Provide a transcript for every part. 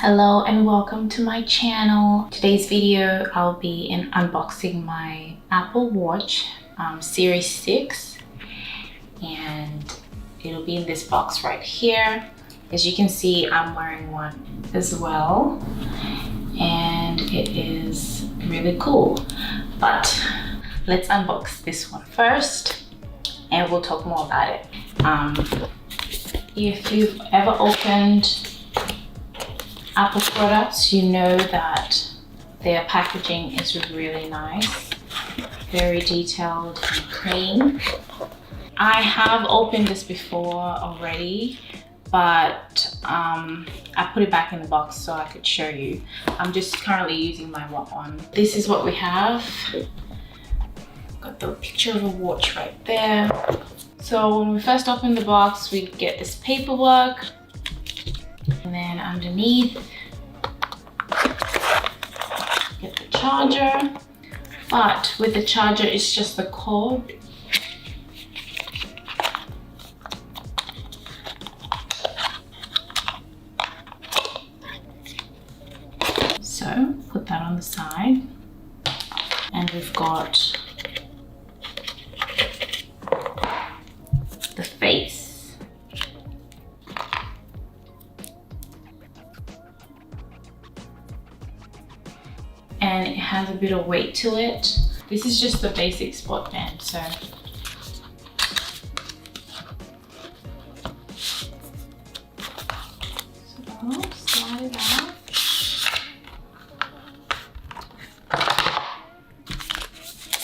Hello and welcome to my channel. Today's video I'll be unboxing my Apple Watch Series 6 and it'll be in this box right here. As you can see, I'm wearing one as well and it is really cool. But let's unbox this one first and we'll talk more about it. If you've ever opened Apple products, you know that their packaging is really nice, very detailed and clean. I have opened this before already, but I put it back in the box so I could show you. I'm just currently using my one. This is what we have. Got the picture of a watch right there. So when we first open the box, we get this paperwork. And then underneath, get the charger. But with the charger, it's just the cord. So put that on the side. And we've got the face. And it has a bit of weight to it. This is just the basic spot band, so slide it out.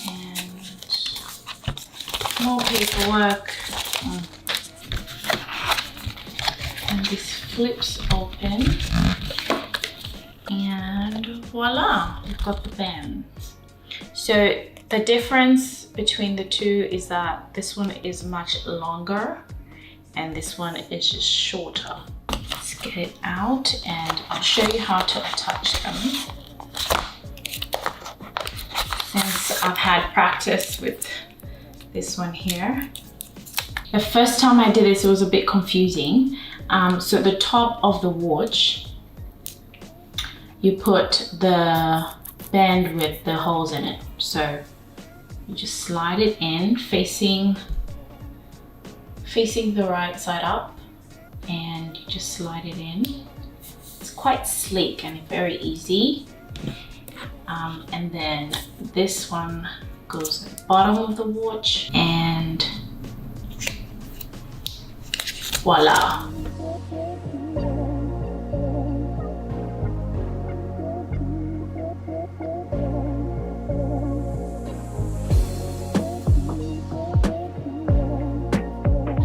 And more paperwork. And this flips open. And voila, we've got the bands. So the difference between the two is that this one is much longer and this one is just shorter. Let's get it out and I'll show you how to attach them. Since I've had practice with this one here. The first time I did this, it was a bit confusing. So the top of the watch, you put the band with the holes in it. So you just slide it in facing the right side up and you just slide it in. It's quite sleek and very easy. And then this one goes at the bottom of the watch and voila.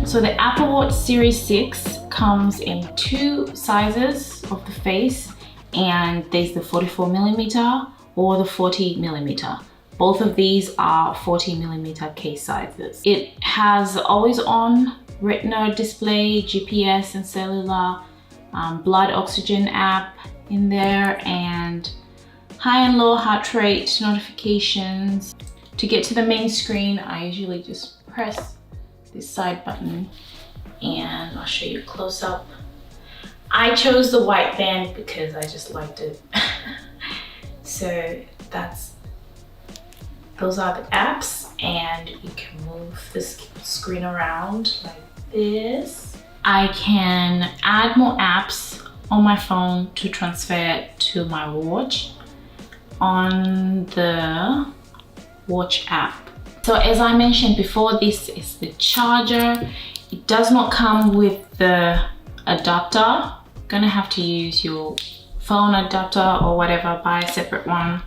So the Apple Watch Series 6 comes in two sizes of the face, and there's the 44mm or the 40mm. Both of these are 40mm case sizes. It has Always-On Retina display, GPS and cellular, blood oxygen app in there, and high and low heart rate notifications. To get to the main screen, I usually just press this side button and I'll show you close up. I chose the Wideband because I just liked it. So those are the apps, and you can move this screen around like this. I can add more apps on my phone to transfer it to my watch on the watch app. So as I mentioned before, this is the charger. It does not come with the adapter. You're gonna have to use your phone adapter or whatever, buy a separate one.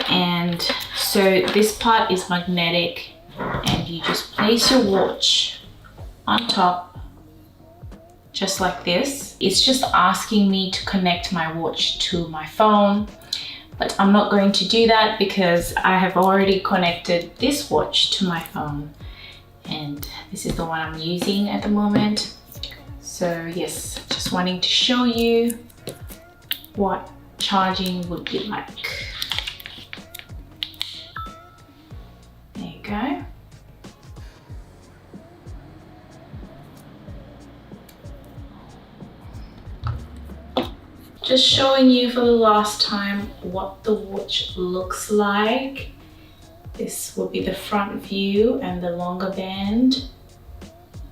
And so this part is magnetic and you just place your watch on top, just like this. It's just asking me to connect my watch to my phone. But I'm not going to do that because I have already connected this watch to my phone. And this is the one I'm using at the moment. So yes, just wanting to show you what charging would be like. There you go. just showing you for the last time what the watch looks like. This will be the front view and the longer band,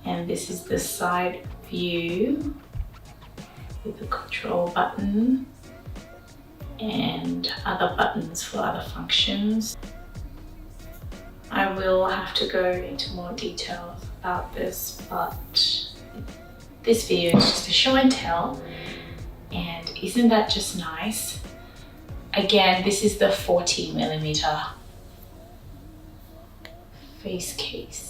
and this is the side view with the control button and other buttons for other functions. I will have to go into more details about this, but this video is just a show and tell, and isn't that just nice? Again, this is the 40mm face case.